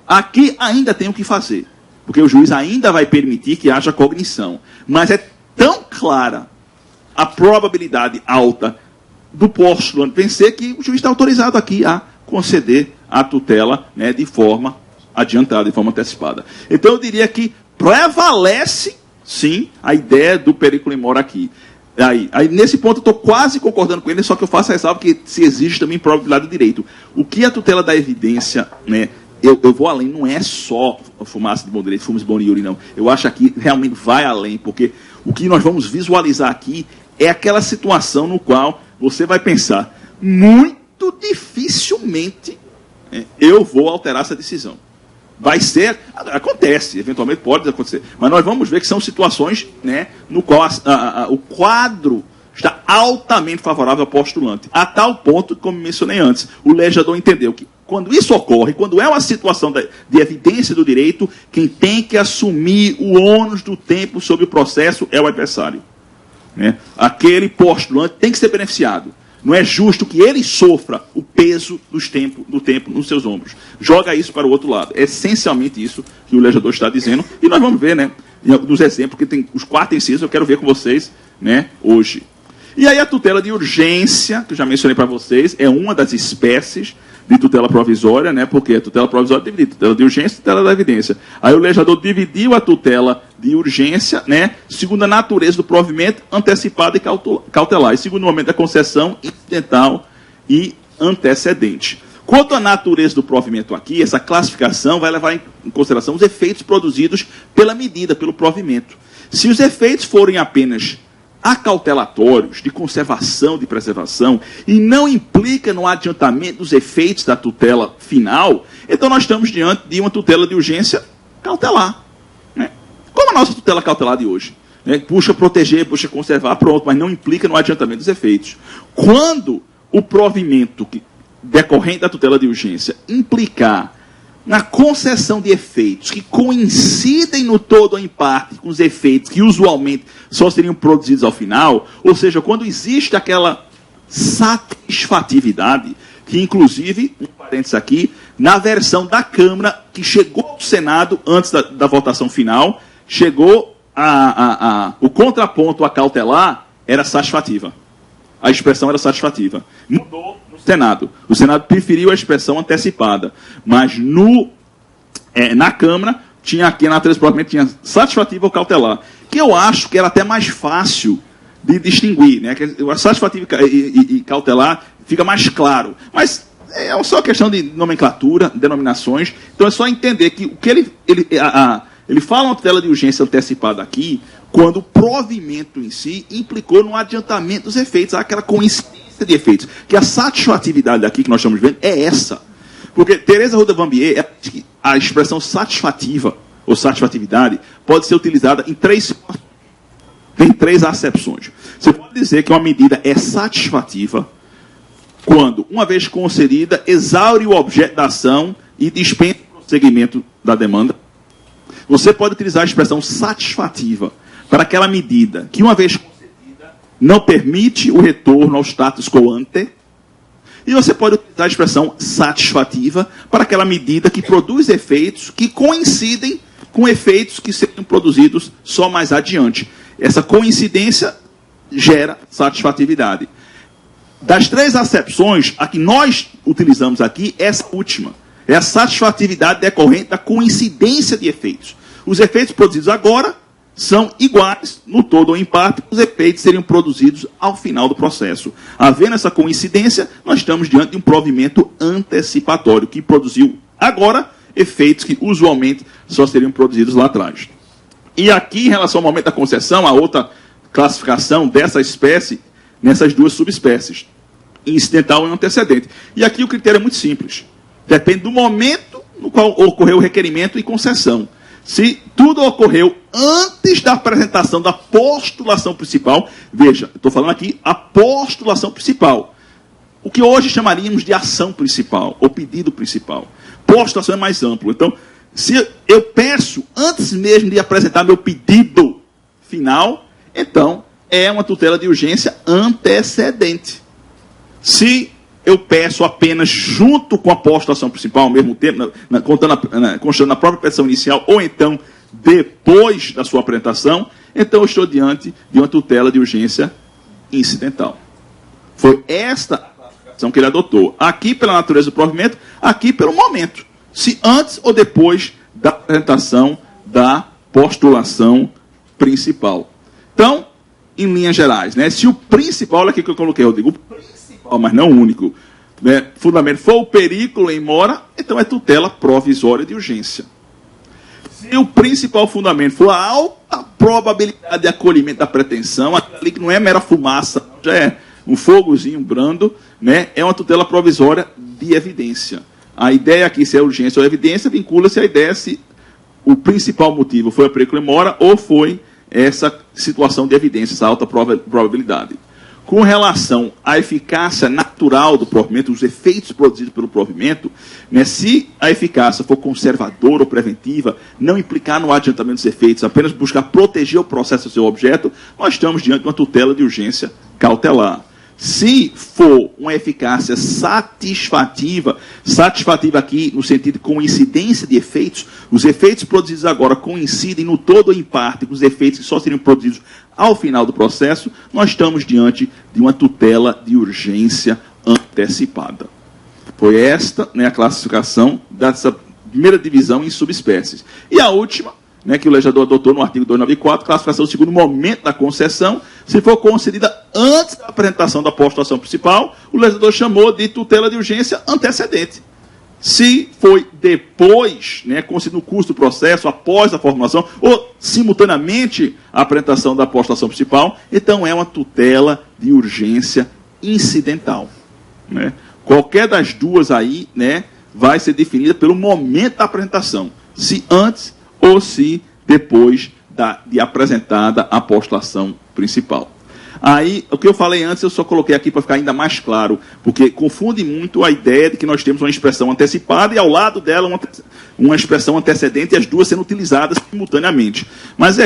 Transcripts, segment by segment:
Aqui ainda tem o que fazer, porque o juiz ainda vai permitir que haja cognição. Mas é tão clara a probabilidade alta do postulante vencer que o juiz está autorizado aqui a conceder a tutela, né, de forma adiantada, de forma antecipada. Então eu diria que prevalece, sim, a ideia do periculum in mora aqui. Aí nesse ponto eu estou quase concordando com ele, só que eu faço a ressalva que se existe também probabilidade de direito. O que a tutela da evidência, né, eu vou além, não é só fumaça de bom direito, fumo de bom iure, não. Eu acho que realmente vai além, porque o que nós vamos visualizar aqui é aquela situação no qual você vai pensar, muito dificilmente eu vou alterar essa decisão. Vai ser, acontece, eventualmente pode acontecer, mas nós vamos ver que são situações, né, no qual o quadro está altamente favorável ao postulante, a tal ponto, como mencionei antes, o legislador entendeu que quando isso ocorre, quando é uma situação de evidência do direito, quem tem que assumir o ônus do tempo sobre o processo é o adversário. Né? Aquele postulante tem que ser beneficiado. Não é justo que ele sofra o peso do tempo nos seus ombros. Joga isso para o outro lado. É essencialmente isso que o legislador está dizendo. E nós vamos ver, né, nos exemplos, que tem os 4 incisos, eu quero ver com vocês, né, hoje. E aí a tutela de urgência, que eu já mencionei para vocês, é uma das espécies de tutela provisória, né, porque a tutela provisória é dividida, tutela de urgência e tutela da evidência. Aí o legislador dividiu a tutela de urgência, né, segundo a natureza do provimento, antecipado e cautelar, e segundo o momento da concessão, incidental e antecedente. Quanto à natureza do provimento aqui, essa classificação vai levar em consideração os efeitos produzidos pela medida, pelo provimento. Se os efeitos forem apenas acautelatórios, de conservação, de preservação, e não implica no adiantamento dos efeitos da tutela final, então nós estamos diante de uma tutela de urgência cautelar. Né? Como a nossa tutela cautelar de hoje. Né? Puxa proteger, puxa conservar, pronto, mas não implica no adiantamento dos efeitos. Quando o provimento decorrente da tutela de urgência implicar na concessão de efeitos que coincidem no todo ou em parte com os efeitos que usualmente só seriam produzidos ao final, ou seja, quando existe aquela satisfatividade, que inclusive, um parênteses aqui, na versão da Câmara que chegou ao Senado antes da votação final, chegou o contraponto a cautelar era satisfativa. A expressão era satisfativa. Mudou no Senado. O Senado preferiu a expressão antecipada. Mas na Câmara, tinha aqui, na natureza provavelmente tinha satisfativa ou cautelar. Que eu acho que era até mais fácil de distinguir. Né? A satisfativa e cautelar fica mais claro. Mas é só questão de nomenclatura, denominações. Então é só entender que o que ele fala uma tutela de urgência antecipada aqui, quando o provimento em si implicou no adiantamento dos efeitos, aquela coincidência de efeitos. Que a satisfatividade aqui que nós estamos vendo é essa. Porque Teresa Ruda Vanbier diz que a expressão satisfativa ou satisfatividade pode ser utilizada em tem 3 acepções. Você pode dizer que uma medida é satisfativa quando, uma vez concedida, exaure o objeto da ação e dispensa o prosseguimento da demanda. Você pode utilizar a expressão satisfativa para aquela medida que, uma vez concedida, não permite o retorno ao status quo ante. E você pode utilizar a expressão satisfativa para aquela medida que produz efeitos que coincidem com efeitos que seriam produzidos só mais adiante. Essa coincidência gera satisfatividade. Das 3 acepções, a que nós utilizamos aqui, essa última. É a satisfatividade decorrente da coincidência de efeitos. Os efeitos produzidos agora são iguais, no todo ou em parte, os efeitos seriam produzidos ao final do processo. Havendo essa coincidência, nós estamos diante de um provimento antecipatório, que produziu agora efeitos que usualmente só seriam produzidos lá atrás. E aqui, em relação ao momento da concessão, a outra classificação dessa espécie, nessas 2 subespécies, incidental e antecedente. E aqui o critério é muito simples. Depende do momento no qual ocorreu o requerimento e concessão. Se tudo ocorreu antes da apresentação da postulação principal, veja, estou falando aqui a postulação principal. O que hoje chamaríamos de ação principal, ou pedido principal. Postulação é mais amplo. Então, se eu peço antes mesmo de apresentar meu pedido final, então é uma tutela de urgência antecedente. Se eu peço apenas junto com a postulação principal, ao mesmo tempo, constando na própria petição inicial, ou então depois da sua apresentação, então eu estou diante de uma tutela de urgência incidental. Foi esta a classificação que ele adotou. Aqui pela natureza do provimento, aqui pelo momento. Se antes ou depois da apresentação da postulação principal. Então, em linhas gerais, né, se o principal, olha aqui que eu coloquei, eu digo o principal, mas não o único, né, fundamento for o perículo em mora, então é tutela provisória de urgência. Se o principal fundamento for a alta probabilidade de acolhimento da pretensão, aquilo que não é mera fumaça, já é um fogozinho brando, né, é uma tutela provisória de evidência. A ideia aqui, se é urgência ou evidência, vincula-se à ideia se o principal motivo foi a perículo em mora ou foi essa situação de evidência, essa alta probabilidade. Com relação à eficácia natural do provimento, os efeitos produzidos pelo provimento, né, se a eficácia for conservadora ou preventiva, não implicar no adiantamento dos efeitos, apenas buscar proteger o processo do seu objeto, nós estamos diante de uma tutela de urgência cautelar. Se for uma eficácia satisfativa aqui no sentido de coincidência de efeitos, os efeitos produzidos agora coincidem no todo ou em parte com os efeitos que só seriam produzidos ao final do processo, nós estamos diante de uma tutela de urgência antecipada. Foi esta, né, a classificação dessa primeira divisão em subespécies. E a última, né, que o legislador adotou no artigo 294, classificação segundo o momento da concessão, se for concedida antes da apresentação da postulação principal, o legislador chamou de tutela de urgência antecedente. Se foi depois, né, concedido no curso do processo, após a formulação, ou simultaneamente a apresentação da postulação principal, então é uma tutela de urgência incidental. Né? Qualquer das duas aí, né, vai ser definida pelo momento da apresentação, se antes ou se depois de apresentada a postulação principal. Aí, o que eu falei antes, eu só coloquei aqui para ficar ainda mais claro, porque confunde muito a ideia de que nós temos uma expressão antecipada e ao lado dela uma expressão antecedente, e as duas sendo utilizadas simultaneamente. Mas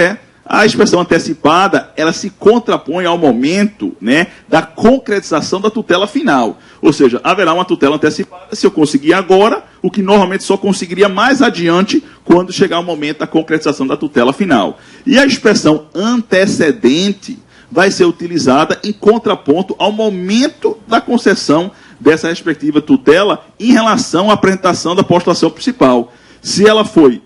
a expressão antecipada, ela se contrapõe ao momento, né, da concretização da tutela final. Ou seja, haverá uma tutela antecipada se eu conseguir agora, o que normalmente só conseguiria mais adiante quando chegar o momento da concretização da tutela final. E a expressão antecedente vai ser utilizada em contraponto ao momento da concessão dessa respectiva tutela em relação à apresentação da postulação principal. Se ela foi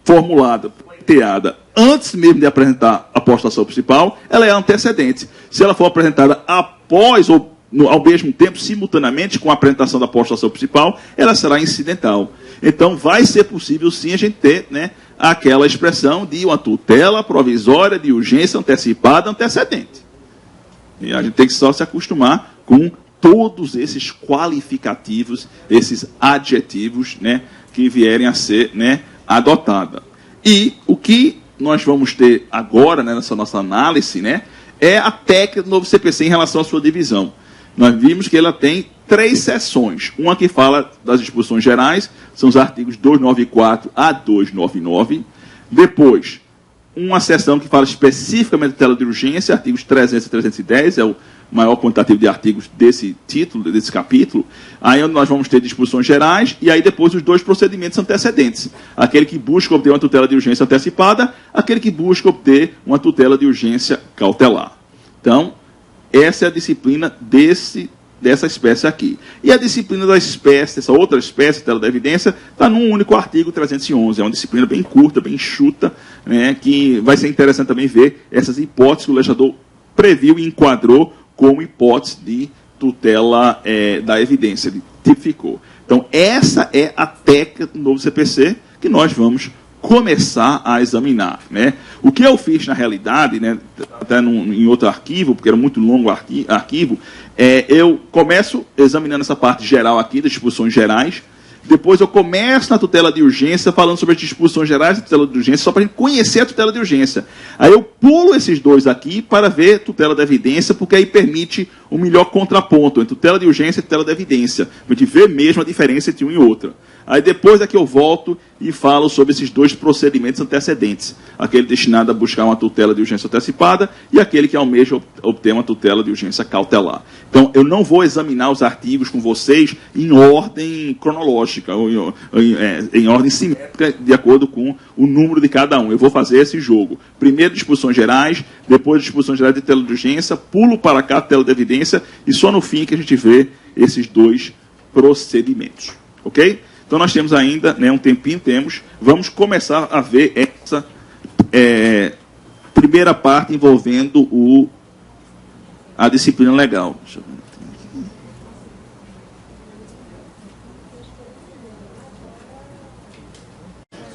formulada, pleiteada, antes mesmo de apresentar a postulação principal, ela é antecedente. Se ela for apresentada após ou ao mesmo tempo, simultaneamente com a apresentação da postulação principal, ela será incidental. Então, vai ser possível, sim, a gente ter, né, aquela expressão de uma tutela provisória de urgência antecipada antecedente. E a gente tem que só se acostumar com todos esses qualificativos, esses adjetivos, né, que vierem a ser, né, adotada. E o que nós vamos ter agora, né, nessa nossa análise, né, é a técnica do novo CPC em relação à sua divisão. Nós vimos que ela tem 3 seções. Uma que fala das disposições gerais, são os artigos 294 a 299. Depois, uma seção que fala especificamente da tutela de urgência, artigos 300 e 310, é o maior quantitativo de artigos desse título, desse capítulo. Aí nós vamos ter disposições gerais, e aí depois os 2 procedimentos antecedentes. Aquele que busca obter uma tutela de urgência antecipada, aquele que busca obter uma tutela de urgência cautelar. Então, essa é a disciplina dessa espécie aqui. E a disciplina da espécie, essa outra espécie, tutela da evidência, está num único artigo 311. É uma disciplina bem curta, bem enxuta, né, que vai ser interessante também ver essas hipóteses que o legislador previu e enquadrou como hipótese de tutela da evidência, ele tipificou. Então, essa é a técnica do novo CPC que nós vamos começar a examinar, né? O que eu fiz na realidade, né, até em outro arquivo, porque era muito longo o arquivo, eu começo examinando essa parte geral aqui, das disposições gerais, depois eu começo na tutela de urgência, falando sobre as disposições gerais da tutela de urgência, só para a gente conhecer a tutela de urgência. Aí eu pulo esses 2 aqui para ver tutela da evidência, porque aí permite um melhor contraponto entre tutela de urgência e tutela de evidência. A gente vê mesmo a diferença entre uma e outra. Aí depois é que eu volto e falo sobre esses dois procedimentos antecedentes. Aquele destinado a buscar uma tutela de urgência antecipada e aquele que almeja obter uma tutela de urgência cautelar. Então, eu não vou examinar os artigos com vocês em ordem cronológica, ou em ordem simétrica, de acordo com o número de cada um. Eu vou fazer esse jogo. Primeiro, disposições gerais, depois, disposições gerais de tutela de urgência, pulo para cá, tutela de evidência, e só no fim que a gente vê esses dois procedimentos. Ok? Então, nós temos ainda, um tempinho, vamos começar a ver essa primeira parte envolvendo a disciplina legal. Deixa eu ver.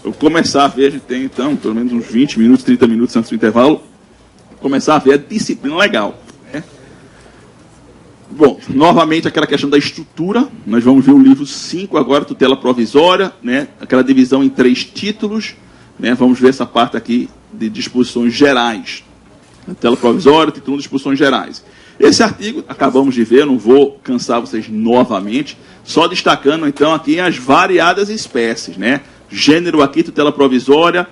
Eu começar a ver, a gente tem, então, pelo menos uns 20 minutos, 30 minutos antes do intervalo, começar a ver a disciplina legal. Bom, novamente aquela questão da estrutura, nós vamos ver o livro 5 agora, tutela provisória, aquela divisão em 3 títulos, vamos ver essa parte aqui de disposições gerais. Tutela provisória, título 1, disposições gerais. Esse artigo, acabamos de ver, não vou cansar vocês novamente, só destacando então aqui as variadas espécies, Gênero aqui, tutela provisória,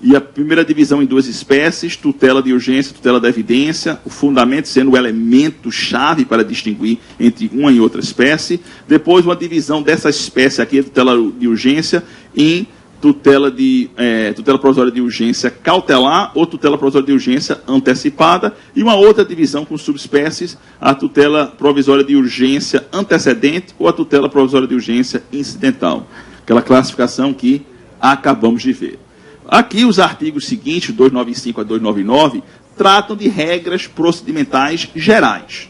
e a primeira divisão em 2 espécies, tutela de urgência, tutela da evidência, o fundamento sendo o elemento-chave para distinguir entre uma e outra espécie. Depois, uma divisão dessa espécie aqui, tutela de urgência, em tutela provisória de urgência cautelar ou tutela provisória de urgência antecipada. E uma outra divisão com subespécies, a tutela provisória de urgência antecedente ou a tutela provisória de urgência incidental. Aquela classificação que acabamos de ver. Aqui os artigos seguintes, 295 a 299, tratam de regras procedimentais gerais.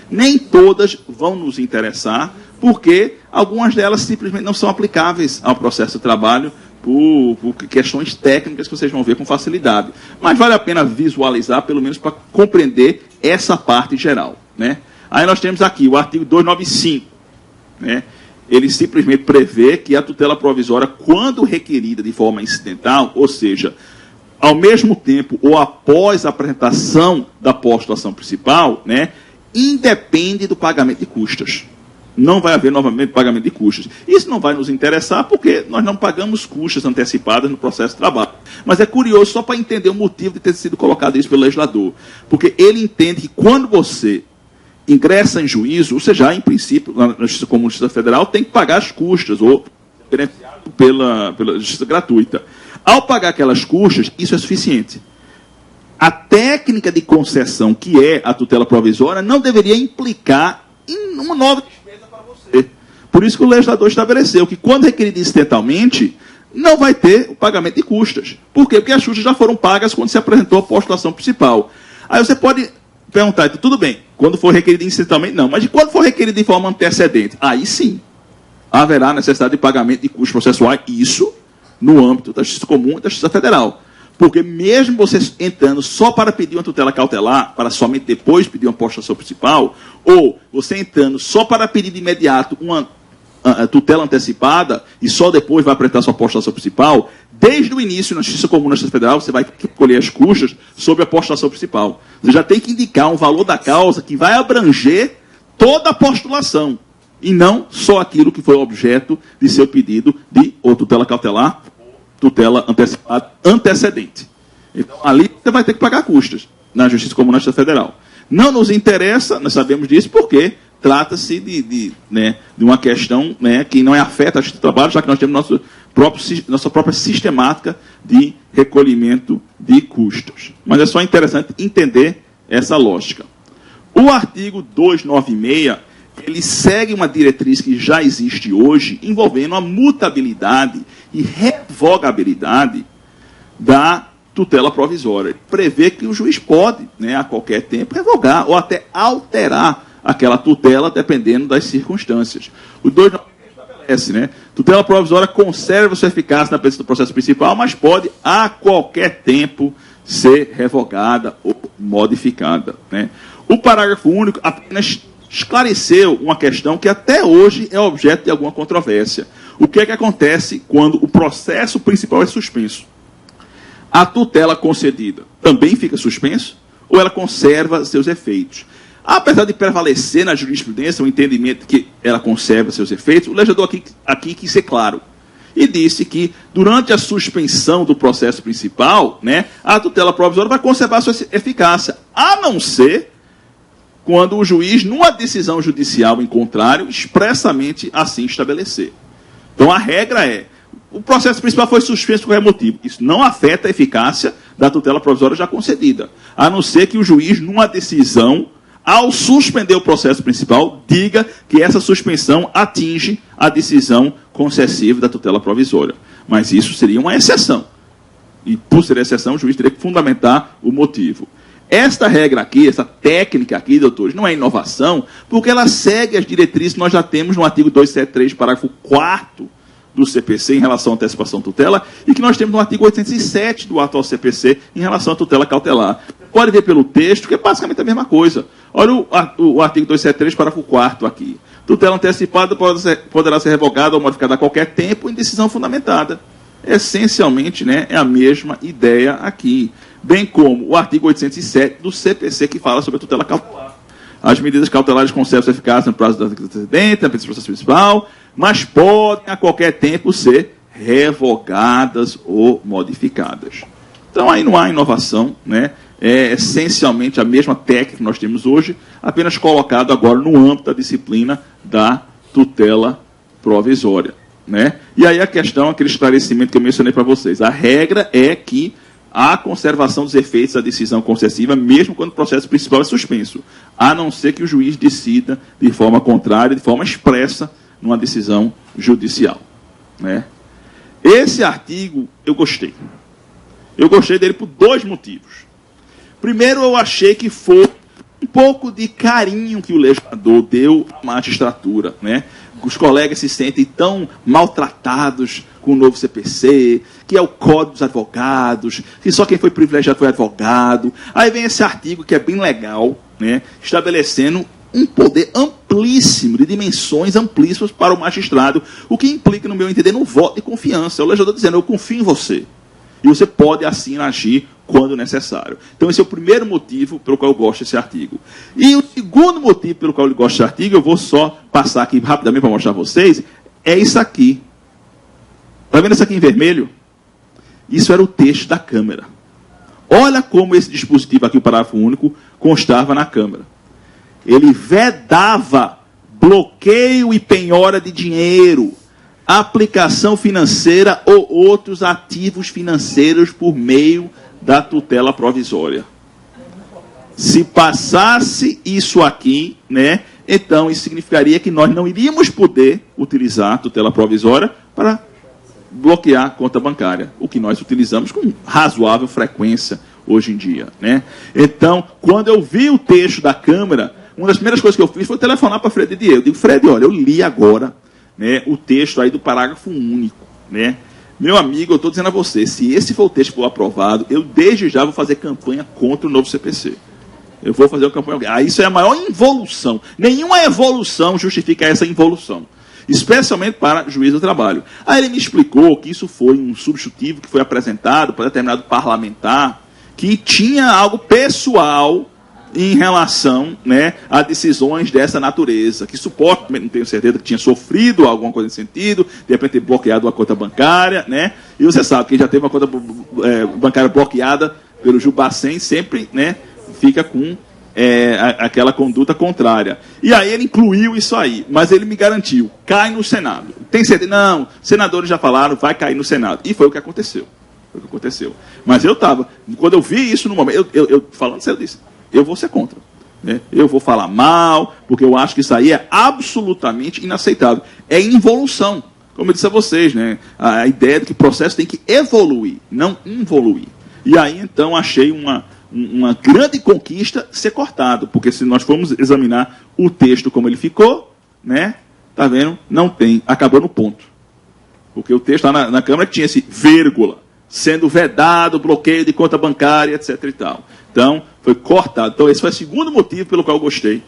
Nem todas vão nos interessar, porque algumas delas simplesmente não são aplicáveis ao processo de trabalho por questões técnicas que vocês vão ver com facilidade. Mas vale a pena visualizar, pelo menos para compreender essa parte geral. Aí nós temos aqui o artigo 295, ele simplesmente prevê que a tutela provisória, quando requerida de forma incidental, ou seja, ao mesmo tempo ou após a apresentação da postulação principal, independe do pagamento de custas. Não vai haver novamente pagamento de custas. Isso não vai nos interessar porque nós não pagamos custas antecipadas no processo de trabalho. Mas é curioso só para entender o motivo de ter sido colocado isso pelo legislador. Porque ele entende que quando você ingressa em juízo, você já, em princípio, na Justiça Comum da Justiça Federal, tem que pagar as custas, ou beneficiado pela Justiça Gratuita. Ao pagar aquelas custas, isso é suficiente. A técnica de concessão, que é a tutela provisória, não deveria implicar em uma nova despesa para você. Por isso que o legislador estabeleceu que, quando requerido incidentalmente, não vai ter o pagamento de custas. Por quê? Porque as custas já foram pagas quando se apresentou a postulação principal. Aí você pode perguntar, então, tudo bem, quando for requerido incidentalmente, não. Mas quando for requerido de forma antecedente, aí sim, haverá necessidade de pagamento de custos processuais, isso no âmbito da Justiça Comum e da Justiça Federal. Porque mesmo você entrando só para pedir uma tutela cautelar, para somente depois pedir uma postulação principal, ou você entrando só para pedir de imediato uma tutela antecipada e só depois vai apresentar sua postulação principal, desde o início na Justiça Comum e na Justiça Federal, você vai colher as custas sobre a postulação principal. Você já tem que indicar um valor da causa que vai abranger toda a postulação, e não só aquilo que foi objeto de seu pedido de ou tutela cautelar, tutela antecipada antecedente. Então, ali você vai ter que pagar custas na Justiça Comum e na Justiça Federal. Não nos interessa, nós sabemos disso, porque trata-se de uma questão que não afeta a Justiça do Trabalho, já que nós temos nossa própria sistemática de recolhimento de custos. Mas é só interessante entender essa lógica. O artigo 296, ele segue uma diretriz que já existe hoje, envolvendo a mutabilidade e revogabilidade da tutela provisória. Ele prevê que o juiz pode, a qualquer tempo, revogar ou até alterar aquela tutela, dependendo das circunstâncias. O 296 estabelece, tutela provisória conserva sua eficácia na presença do processo principal, mas pode, a qualquer tempo, ser revogada ou modificada. O parágrafo único apenas esclareceu uma questão que até hoje é objeto de alguma controvérsia. O que é que acontece quando o processo principal é suspenso? A tutela concedida também fica suspenso ou ela conserva seus efeitos? Apesar de prevalecer na jurisprudência o entendimento que ela conserva seus efeitos, o legislador aqui quis ser claro. E disse que, durante a suspensão do processo principal, né, a tutela provisória vai conservar sua eficácia, a não ser quando o juiz, numa decisão judicial em contrário, expressamente assim estabelecer. Então, a regra é, o processo principal foi suspenso por qualquer motivo. Isso não afeta a eficácia da tutela provisória já concedida, a não ser que o juiz, numa decisão, ao suspender o processo principal, diga que essa suspensão atinge a decisão concessiva da tutela provisória. Mas isso seria uma exceção. E, por ser exceção, o juiz teria que fundamentar o motivo. Esta regra aqui, essa técnica aqui, doutores, não é inovação, porque ela segue as diretrizes que nós já temos no artigo 273, parágrafo 4º do CPC em relação à antecipação tutela, e que nós temos no artigo 807 do atual CPC em relação à tutela cautelar. Pode ver pelo texto, que é basicamente a mesma coisa. Olha o artigo 273, parágrafo 4º aqui. Tutela antecipada poderá ser revogada ou modificada a qualquer tempo em decisão fundamentada. Essencialmente, né, é a mesma ideia aqui. Bem como o artigo 807 do CPC, que fala sobre a tutela cautelar. As medidas cautelares conservam-se eficazes no prazo do antecedente, no processo principal, mas podem a qualquer tempo ser revogadas ou modificadas. Então aí não há inovação, né? É essencialmente a mesma técnica que nós temos hoje, apenas colocado agora no âmbito da disciplina da tutela provisória, né? E aí a questão, aquele esclarecimento que eu mencionei para vocês, a regra é que há conservação dos efeitos da decisão concessiva, mesmo quando o processo principal é suspenso, a não ser que o juiz decida de forma contrária, de forma expressa, numa decisão judicial, né? Esse artigo eu gostei. Eu gostei dele por dois motivos. Primeiro, eu achei que foi um pouco de carinho que o legislador deu à magistratura, né? Os colegas se sentem tão maltratados com o novo CPC, que é o Código dos Advogados, que só quem foi privilegiado foi advogado. Aí vem esse artigo que é bem legal, né? Estabelecendo um poder amplíssimo, de dimensões amplíssimas para o magistrado, o que implica, no meu entender, no voto de confiança. É o legislador dizendo, eu confio em você. E você pode, assim, agir quando necessário. Então, esse é o primeiro motivo pelo qual eu gosto desse artigo. E o segundo motivo pelo qual eu gosto desse artigo, eu vou só passar aqui rapidamente para mostrar a vocês, é isso aqui. Está vendo isso aqui em vermelho? Isso era o texto da Câmara. Olha como esse dispositivo aqui, o parágrafo único, constava na Câmara. Ele vedava bloqueio e penhora de dinheiro, aplicação financeira ou outros ativos financeiros por meio da tutela provisória. Se passasse isso aqui, né, então isso significaria que nós não iríamos poder utilizar a tutela provisória para bloquear a conta bancária, o que nós utilizamos com razoável frequência hoje em dia, né? Então, quando eu vi o texto da Câmara, uma das primeiras coisas que eu fiz foi telefonar para Fred Diego. Eu digo, Fred, olha, eu li agora, né, o texto aí do parágrafo único, né? Meu amigo, eu estou dizendo a você, se esse for o texto que for aprovado, eu desde já vou fazer campanha contra o novo CPC. Eu vou fazer uma campanha. Ah, isso é a maior involução. Nenhuma evolução justifica essa involução. Especialmente para juiz do trabalho. Aí ele me explicou que isso foi um substitutivo que foi apresentado para determinado parlamentar que tinha algo pessoal em relação, né, a decisões dessa natureza, que supostamente, não tenho certeza, que tinha sofrido alguma coisa nesse sentido, de repente ter bloqueado uma conta bancária, né, e você sabe que já teve uma conta bancária bloqueada pelo Jubacem, sempre, né, fica com aquela conduta contrária. E aí ele incluiu isso aí, mas ele me garantiu, cai no Senado. Tem certeza? Não, senadores já falaram, vai cair no Senado. E foi o que aconteceu. Foi o que aconteceu. Mas eu estava, quando eu vi isso no momento, eu falando sério, eu disse, eu vou ser contra. Né? Eu vou falar mal, porque eu acho que isso aí é absolutamente inaceitável. É involução. Como eu disse a vocês, né? A ideia de que o processo tem que evoluir, não involuir. E aí, então, achei uma grande conquista ser cortado, porque se nós formos examinar o texto como ele ficou, né? Tá vendo? Não tem, acabou no ponto. Porque o texto lá na Câmara tinha esse vírgula, sendo vedado, bloqueio de conta bancária, etc. e tal. Então, foi cortado. Então, esse foi o segundo motivo pelo qual eu gostei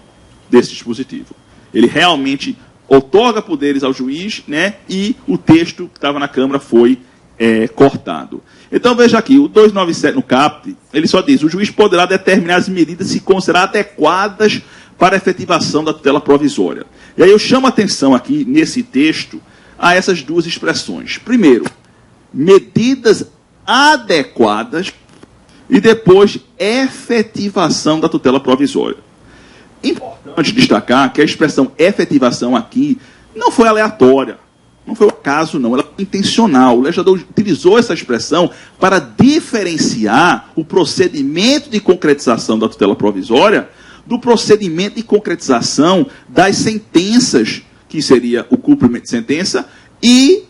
desse dispositivo. Ele realmente outorga poderes ao juiz, né? E o texto que estava na Câmara foi cortado. Então, veja aqui, o 297 no CAPT, ele só diz, o juiz poderá determinar as medidas se considerar adequadas para a efetivação da tutela provisória. E aí eu chamo a atenção aqui, nesse texto, a essas duas expressões. Primeiro, medidas adequadas e depois efetivação da tutela provisória. Importante destacar que a expressão efetivação aqui não foi aleatória, não foi o acaso, não, ela foi intencional. O legislador utilizou essa expressão para diferenciar o procedimento de concretização da tutela provisória do procedimento de concretização das sentenças, que seria o cumprimento de sentença, e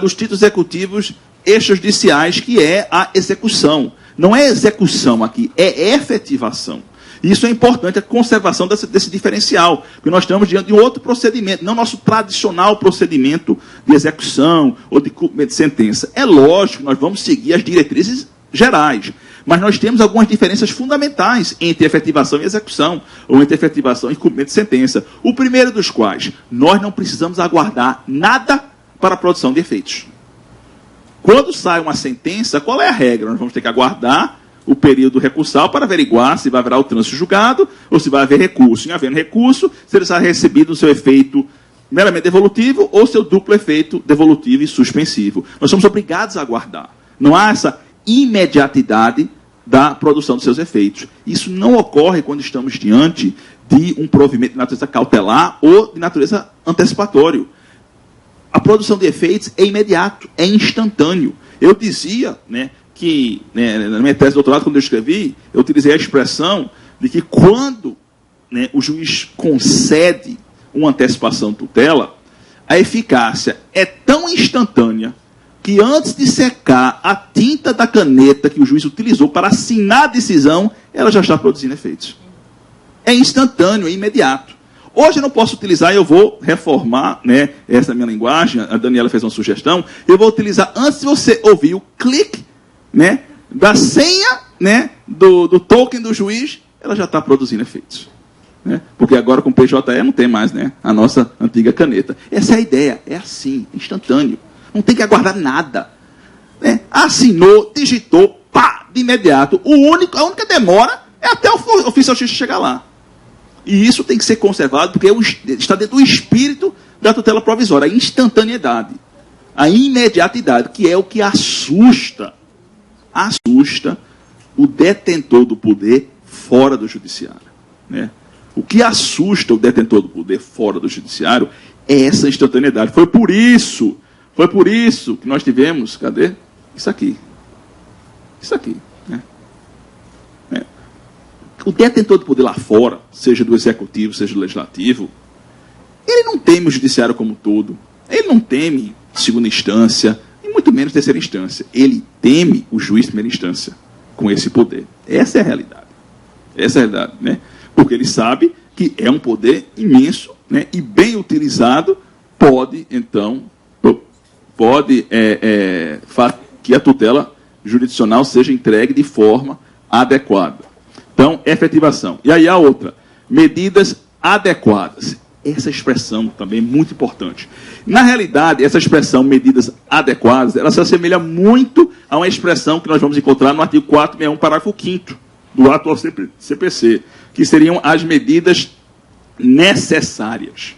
dos títulos executivos extrajudiciais, que é a execução. Não é execução aqui, é efetivação. Isso é importante, a conservação desse diferencial, porque nós estamos diante de um outro procedimento, não nosso tradicional procedimento de execução ou de cumprimento de sentença. É lógico que nós vamos seguir as diretrizes gerais, mas nós temos algumas diferenças fundamentais entre efetivação e execução, ou entre efetivação e cumprimento de sentença. O primeiro dos quais, nós não precisamos aguardar nada para a produção de efeitos. Quando sai uma sentença, qual é a regra? Nós vamos ter que aguardar o período recursal para averiguar se vai haver o trânsito julgado ou se vai haver recurso. Em havendo recurso, se ele será recebido o seu efeito meramente devolutivo ou seu duplo efeito devolutivo e suspensivo. Nós somos obrigados a aguardar. Não há essa imediatidade da produção dos seus efeitos. Isso não ocorre quando estamos diante de um provimento de natureza cautelar ou de natureza antecipatório. A produção de efeitos é imediato, é instantâneo. Eu dizia, que na minha tese de doutorado, quando eu escrevi, eu utilizei a expressão de que quando o juiz concede uma antecipação de tutela, a eficácia é tão instantânea que antes de secar a tinta da caneta que o juiz utilizou para assinar a decisão, ela já está produzindo efeitos. É instantâneo, é imediato. Hoje eu não posso utilizar, eu vou reformar, essa minha linguagem, a Daniela fez uma sugestão, eu vou utilizar, antes de você ouvir o clique, da senha, do token do juiz, ela já está produzindo efeitos. Porque agora com o PJE não tem mais, a nossa antiga caneta. Essa é a ideia, é assim, instantâneo. Não tem que aguardar nada. Assinou, digitou, pá, de imediato. A única demora é até o oficial de justiça chegar lá. E isso tem que ser conservado, porque está dentro do espírito da tutela provisória, a instantaneidade, a imediatidade, que é o que assusta o detentor do poder fora do judiciário. O que assusta o detentor do poder fora do judiciário é essa instantaneidade. Foi por isso que nós tivemos, cadê? Isso aqui. O detentor do poder lá fora, seja do executivo, seja do legislativo, ele não teme o judiciário como um todo. Ele não teme segunda instância, e muito menos terceira instância. Ele teme o juiz de primeira instância com esse poder. Essa é a realidade. Porque ele sabe que é um poder imenso, e bem utilizado, pode fazer que a tutela jurisdicional seja entregue de forma adequada. Então, efetivação. E aí a outra, medidas adequadas. Essa expressão também é muito importante. Na realidade, essa expressão, medidas adequadas, ela se assemelha muito a uma expressão que nós vamos encontrar no artigo 461, parágrafo 5º do atual CPC, que seriam as medidas necessárias.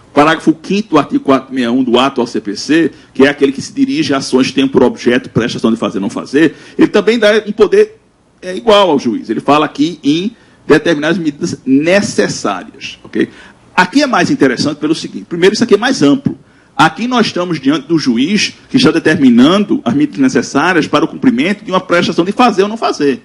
O parágrafo 5º do artigo 461 do atual CPC, que é aquele que se dirige a ações que têm por objeto prestação de fazer ou não fazer, ele também dá um poder igual ao juiz. Ele fala aqui em determinadas medidas necessárias. Okay? Aqui é mais interessante pelo seguinte. Primeiro, isso aqui é mais amplo. Aqui nós estamos diante do juiz que está determinando as medidas necessárias para o cumprimento de uma prestação de fazer ou não fazer.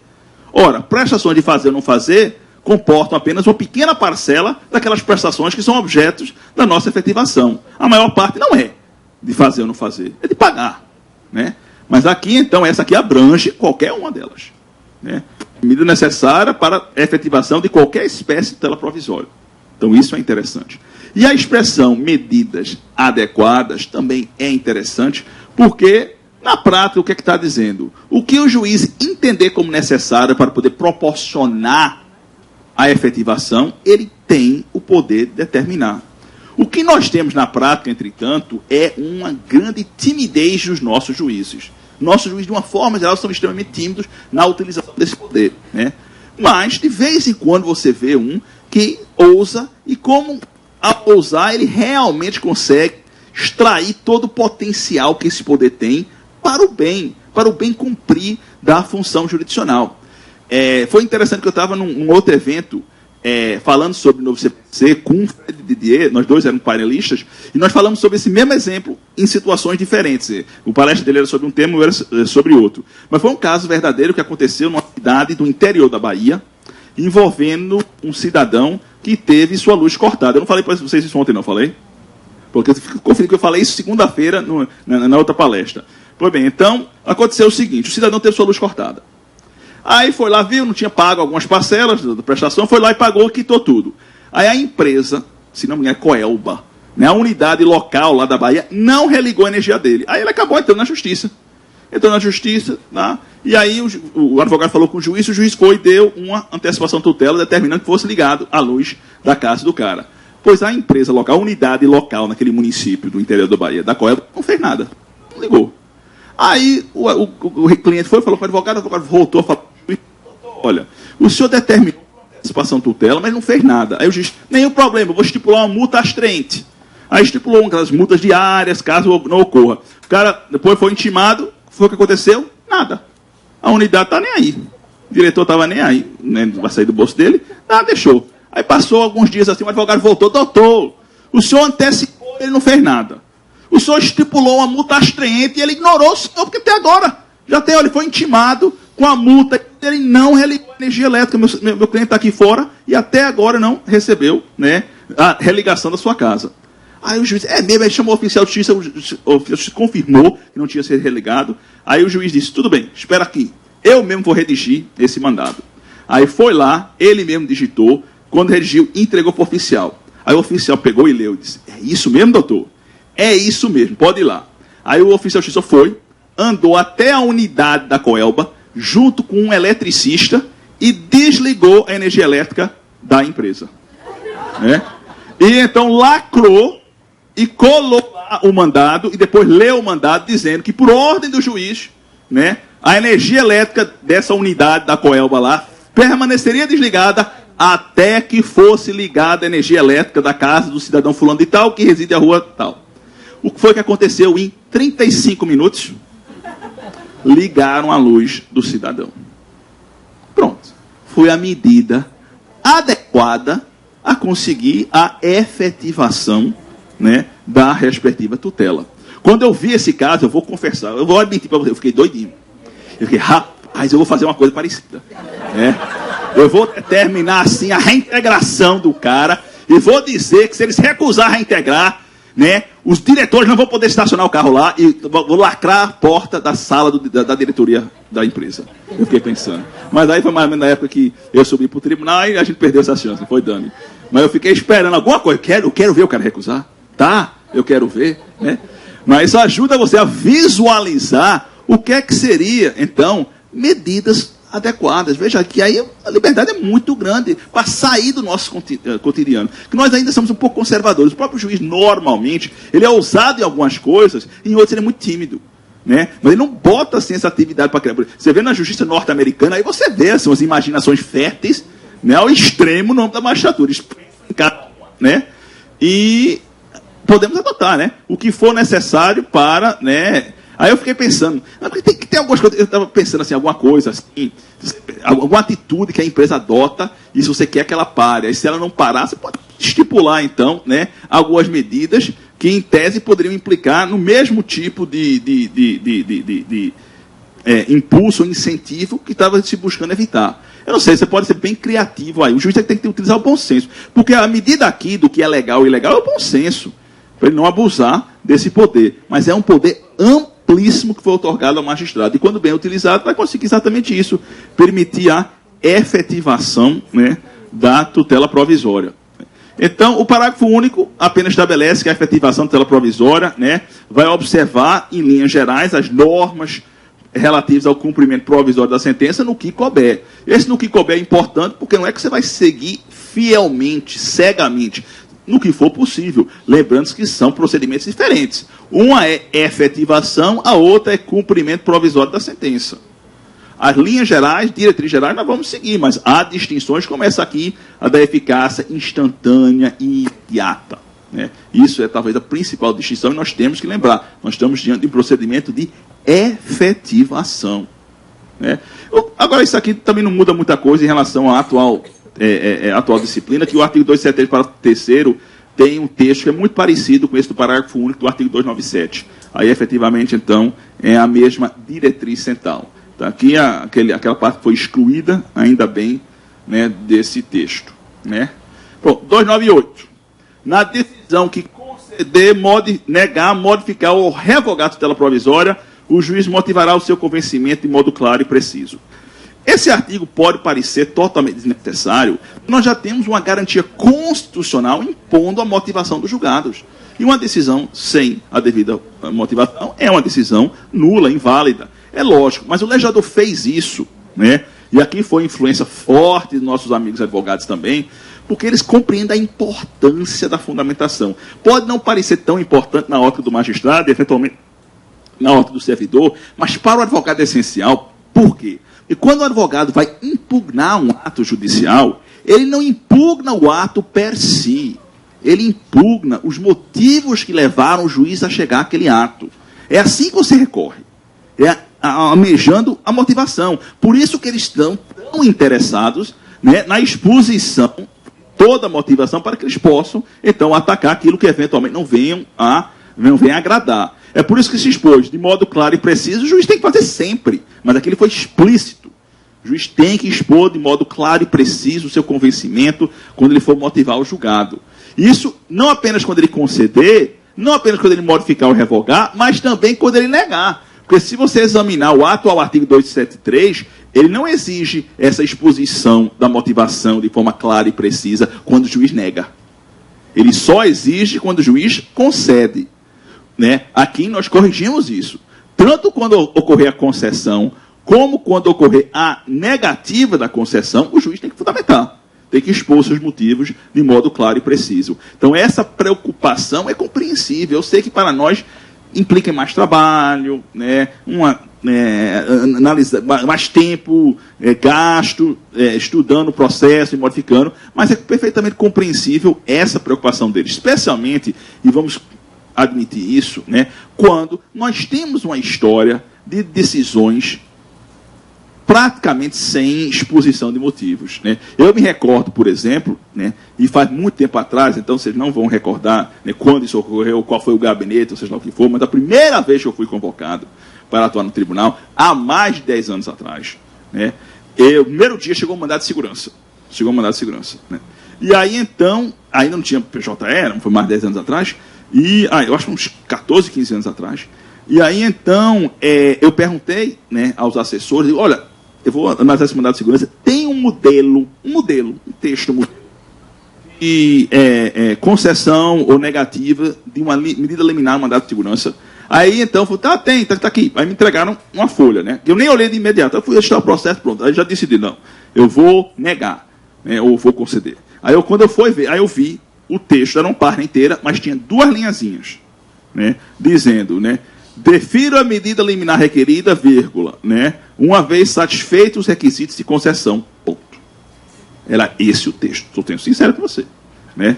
Ora, prestações de fazer ou não fazer comportam apenas uma pequena parcela daquelas prestações que são objetos da nossa efetivação. A maior parte não é de fazer ou não fazer, é de pagar. Mas aqui, então, essa aqui abrange qualquer uma delas. Medida necessária para a efetivação de qualquer espécie de tutela provisória. Então, isso é interessante. E a expressão medidas adequadas também é interessante, porque, na prática, o que é que está dizendo? O que o juiz entender como necessário para poder proporcionar a efetivação, ele tem o poder de determinar. O que nós temos na prática, entretanto, é uma grande timidez dos nossos juízes. Nossos juízes, de uma forma geral, são extremamente tímidos na utilização desse poder. Mas, de vez em quando, você vê um que ousa, e como ao ousar ele realmente consegue extrair todo o potencial que esse poder tem para o bem cumprir da função jurisdicional. Foi interessante que eu estava num outro evento falando sobre o novo CPC com o Fred Didier, nós dois éramos painelistas, e nós falamos sobre esse mesmo exemplo em situações diferentes. O palestra dele era sobre um tema, era sobre outro. Mas foi um caso verdadeiro que aconteceu numa cidade do interior da Bahia, envolvendo um cidadão que teve sua luz cortada. Eu não falei para vocês isso ontem, não falei? Porque eu conferi que eu falei isso segunda-feira na outra palestra. Pois bem, então, aconteceu o seguinte, o cidadão teve sua luz cortada. Aí foi lá, viu, não tinha pago algumas parcelas da prestação, foi lá e pagou, quitou tudo. Aí a empresa, se não me engano, Coelba, né, a unidade local lá da Bahia, não religou a energia dele. Aí ele acabou entrando na justiça. Tá? E aí o advogado falou com o juiz foi e deu uma antecipação tutela determinando que fosse ligado à luz da casa do cara. Pois a empresa local, a unidade local naquele município do interior da Bahia, da Coelba, não fez nada, não ligou. Aí o cliente foi, falou com o advogado voltou a falar, olha, o senhor determinou a antecipação tutela, mas não fez nada. Aí o juiz, nenhum problema, eu vou estipular uma multa astrente. Aí estipulou aquelas multas diárias, caso não ocorra. O cara depois foi intimado, foi o que aconteceu? Nada. A unidade está nem aí. O diretor estava nem aí, né, vai sair do bolso dele, deixou. Aí passou alguns dias assim, o advogado voltou, doutor, o senhor antecipou, ele não fez nada. O senhor estipulou uma multa astrente e ele ignorou o senhor, porque até agora já tem, olha, ele foi intimado com a multa, ele não religou a energia elétrica, meu cliente está aqui fora e até agora não recebeu, né, a religação da sua casa. Aí o juiz, mesmo, ele chamou o oficial de justiça, o oficial de justiça confirmou que não tinha sido religado. Aí o juiz disse, tudo bem, espera aqui, eu mesmo vou redigir esse mandado. Aí foi lá, ele mesmo digitou, quando redigiu, entregou para o oficial. Aí o oficial pegou e leu e disse, é isso mesmo, doutor? É isso mesmo, pode ir lá. Aí o oficial de justiça foi, andou até a unidade da Coelba, junto com um eletricista, e desligou a energia elétrica da empresa. Né? E então lacrou e colou lá o mandado, e depois leu o mandado dizendo que, por ordem do juiz, né, a energia elétrica dessa unidade da Coelba lá permaneceria desligada até que fosse ligada a energia elétrica da casa do cidadão fulano de tal, que reside na rua tal. O que foi que aconteceu? Em 35 minutos, ligaram a luz do cidadão. Pronto. Foi a medida adequada a conseguir a efetivação, né, da respectiva tutela. Quando eu vi esse caso, eu vou confessar, eu vou admitir para você, eu fiquei doidinho. Eu fiquei, rapaz, eu vou fazer uma coisa parecida. Né? Eu vou determinar assim a reintegração do cara e vou dizer que se eles recusar a reintegrar, né, os diretores não vão poder estacionar o carro lá e vou lacrar a porta da sala da diretoria da empresa. Eu fiquei pensando. Mas aí foi mais ou menos na época que eu subi para o tribunal e a gente perdeu essa chance, foi dano. Mas eu fiquei esperando alguma coisa. Eu quero ver o cara recusar. Tá? Eu quero ver. Né? Mas isso ajuda você a visualizar o que é que seria, então, medidas adequadas. Veja que aí a liberdade é muito grande para sair do nosso cotidiano. Que nós ainda somos um pouco conservadores. O próprio juiz, normalmente, ele é ousado em algumas coisas, e em outras ele é muito tímido. Né? Mas ele não bota assim essa atividade para criar. Você vê na justiça norte-americana, aí você vê assim, as imaginações férteis, né, ao extremo no âmbito da magistratura. Né? E podemos adotar, né, o que for necessário para... Né, aí eu fiquei pensando, tem que ter algumas coisas, eu estava pensando assim, alguma coisa, assim, alguma atitude que a empresa adota, e se você quer que ela pare, aí se ela não parar, você pode estipular, então, né, algumas medidas que, em tese, poderiam implicar no mesmo tipo de impulso ou incentivo que estava se buscando evitar. Eu não sei, você pode ser bem criativo aí, o juiz tem que utilizar o bom senso, porque a medida aqui do que é legal e ilegal é o bom senso, para ele não abusar desse poder, mas é um poder amplíssimo que foi otorgado ao magistrado. E quando bem utilizado, vai conseguir exatamente isso, permitir a efetivação, né, da tutela provisória. Então, o parágrafo único apenas estabelece que a efetivação da tutela provisória, né, vai observar, em linhas gerais, as normas relativas ao cumprimento provisório da sentença no que couber. Esse no que couber é importante porque não é que você vai seguir fielmente, cegamente, no que for possível. Lembrando que são procedimentos diferentes. Uma é efetivação, a outra é cumprimento provisório da sentença. As linhas gerais, diretrizes gerais, nós vamos seguir, mas há distinções como essa aqui, a da eficácia instantânea e imediata. Né? Isso é talvez a principal distinção, e nós temos que lembrar, nós estamos diante de um procedimento de efetivação. Né? Agora, isso aqui também não muda muita coisa em relação à atual disciplina, que o artigo 273, parágrafo 3º, tem um texto que é muito parecido com esse do parágrafo único do artigo 297. Aí, efetivamente, então, é a mesma diretriz central. Então, aqui, aquela parte foi excluída, ainda bem, né, desse texto. Né? Bom, 298. Na decisão que conceder, negar, modificar ou revogar a tutela provisória, o juiz motivará o seu convencimento de modo claro e preciso. Esse artigo pode parecer totalmente desnecessário. Nós já temos uma garantia constitucional impondo a motivação dos julgados. E uma decisão sem a devida motivação é uma decisão nula, inválida. É lógico, mas o legislador fez isso, né? E aqui foi influência forte dos nossos amigos advogados também, porque eles compreendem a importância da fundamentação. Pode não parecer tão importante na ótica do magistrado, eventualmente na ótica do servidor, mas para o advogado é essencial. Por quê? E quando o advogado vai impugnar um ato judicial, ele não impugna o ato per si. Ele impugna os motivos que levaram o juiz a chegar àquele ato. É assim que você recorre. É almejando a motivação. Por isso que eles estão tão interessados, né, na exposição de toda a motivação para que eles possam, então, atacar aquilo que eventualmente não venham a agradar. É por isso que se expôs de modo claro e preciso. O juiz tem que fazer sempre, mas aqui ele foi explícito. O juiz tem que expor de modo claro e preciso o seu convencimento quando ele for motivar o julgado. Isso não apenas quando ele conceder, não apenas quando ele modificar ou revogar, mas também quando ele negar. Porque se você examinar o ato ao artigo 273, ele não exige essa exposição da motivação de forma clara e precisa quando o juiz nega. Ele só exige quando o juiz concede. Né? Aqui nós corrigimos isso. Tanto quando ocorrer a concessão, como quando ocorrer a negativa da concessão, o juiz tem que fundamentar. Tem que expor seus motivos de modo claro e preciso. Então, essa preocupação é compreensível. Eu sei que para nós implica mais trabalho, né? Mais tempo gasto estudando o processo e modificando, mas é perfeitamente compreensível essa preocupação deles. Especialmente, e vamos admitir isso, né, quando nós temos uma história de decisões praticamente sem exposição de motivos. Né? Eu me recordo, por exemplo, né, e faz muito tempo atrás, então vocês não vão recordar, né, quando isso ocorreu, qual foi o gabinete, ou seja lá o que for, mas a primeira vez que eu fui convocado para atuar no tribunal, há mais de 10 anos atrás, né, o primeiro dia chegou um mandado de segurança. Né? E aí, então, ainda não tinha PJE, não foi mais de 10 anos atrás, e eu acho uns 14, 15 anos atrás. E aí, então, eu perguntei, né, aos assessores, digo, olha, eu vou analisar esse mandado de segurança, tem um texto de concessão ou negativa de uma medida liminar, mandado de segurança. Aí, então, eu falei, tá aqui. Aí me entregaram uma folha, né? Eu nem olhei de imediato, eu fui assistir o processo, pronto. Aí já decidi, não, eu vou negar, né, ou vou conceder. Aí, quando eu fui ver, aí eu vi o texto, era uma página inteira, mas tinha 2 linhazinhas, né, dizendo, né, defiro a medida liminar requerida, vírgula, né, uma vez satisfeitos os requisitos de concessão, ponto. Era esse o texto, estou sendo sincero com você. Né?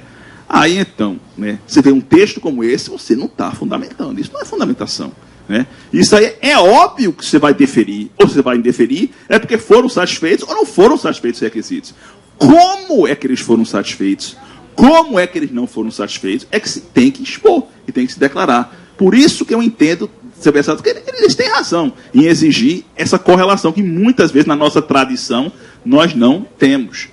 Aí, então, né, você vê um texto como esse, você não está fundamentando, isso não é fundamentação. Né? Isso aí é óbvio que você vai deferir, ou você vai indeferir, é porque foram satisfeitos ou não foram satisfeitos os requisitos. Como é que eles foram satisfeitos? Como é que eles não foram satisfeitos? É que se tem que expor e tem que se declarar. Por isso que eu entendo, que eles têm razão em exigir essa correlação que muitas vezes na nossa tradição nós não temos.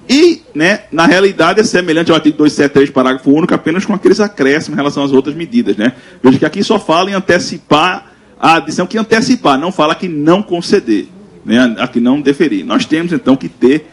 E, né, na realidade, é semelhante ao artigo 273, parágrafo único, apenas com aqueles acréscimos em relação às outras medidas. Né? Veja que aqui só fala em antecipar a adição, que antecipar, não fala que não conceder, né, aqui não deferir. Nós temos, então, que ter